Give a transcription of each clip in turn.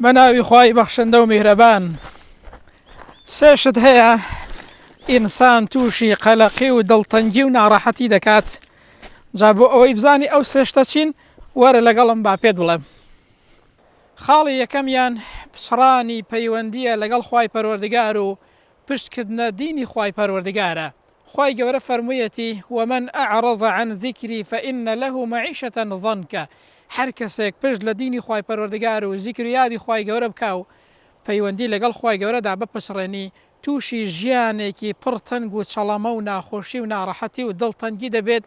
بەناوی خوای بەخشەندە و میهرەبان. سێشت هەیە ئینسان تووشی قەلەقی و دڵتەنگی و ناڕەحەتی دەکات. جا بۆ ئەوەی بزانی ئەو سێشتە چین، وەرە لەگەڵم با پێت بڵێم. خاڵی یەکەمیان پچڕانی پەیوەندیە لەگەڵ خوای پەروەردگار و پشتکردنە دینی خوای پەروەردگارە. خوای گەورە فەرموویەتی وەمەن ئەعرەض عن ذیکری فإن له معیشة ضنکا. هەر کەسێک پشت لە دینی خوای پەروەردگار و زیکر و یادی خوای گەورە بکا و پەیوەندی لەگەڵ خوای گەورەدا بپشڕێنی، تووشی ژیانێکی پڕ تەنگ و چەڵەمە و ناخۆشی و ناڕەحەتی و دڵتەنگی دەبێت.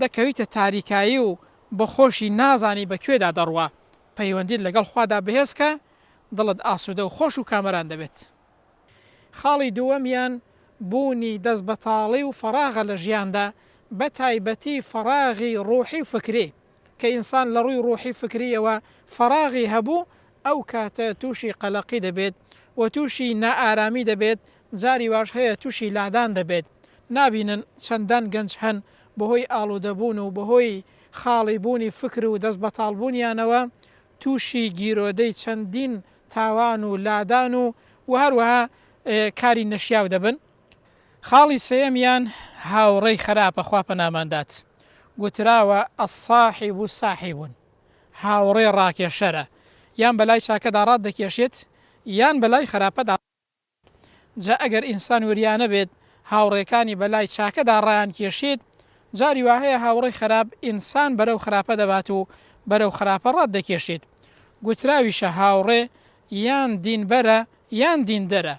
دەکەویتە تاریکایی و بەخۆشی نازانی بەکوێدا دەڕوا. پەیوەندی لەگەڵ خوادا بەهێزکە، دڵت ئاسوودە و خۆش و کامەران دەبێت. خاڵی دووەمیان بوونی دەست بەتاڵی و فەراغە لە ژیاندا، بە تایبەتی فەراغی ڕوحی و فکری کە ئینسان لە ڕووی ڕوحی فکریەوە فەراغی هەبوو، ئەو کاتە تووشی قەلەقی دەبێت و تووشی نائارامی دەبێت. جاری واش هەیە تووشی لادان دەبێت. نابینن چەندان گەنج هەن بەهۆی ئاڵوودەبوون و بەهۆی خاڵی بوونی فکر و دەست بەتاڵبوونیانەوە تووشی گیرۆدەی چەندین تاوان و لادان و هەروەها کاری نەشیاو دەبن. خاڵی سێیەمیان هاوڕێی خراپە، خوا پەناماندات. گوتراوە ئەساحیب و ساحیبون، هاوڕێ ڕاکێشەرە، یان بەلای چاکەدا ڕات دەکێشێت یان بەلای خراپەدا. جا ئەگەر ئینسان وریانە بێت هاوڕێکانی بەلای چاکەدا ڕایان کێشێت، جاری وا هەیە هاوڕێی خراپ ئینسان بەرەو خراپە دەبات و بەرەو خراپە ڕات دەکێشێت. گوتراویشە هاوڕێ یان دینبەرە یان دیندەرە.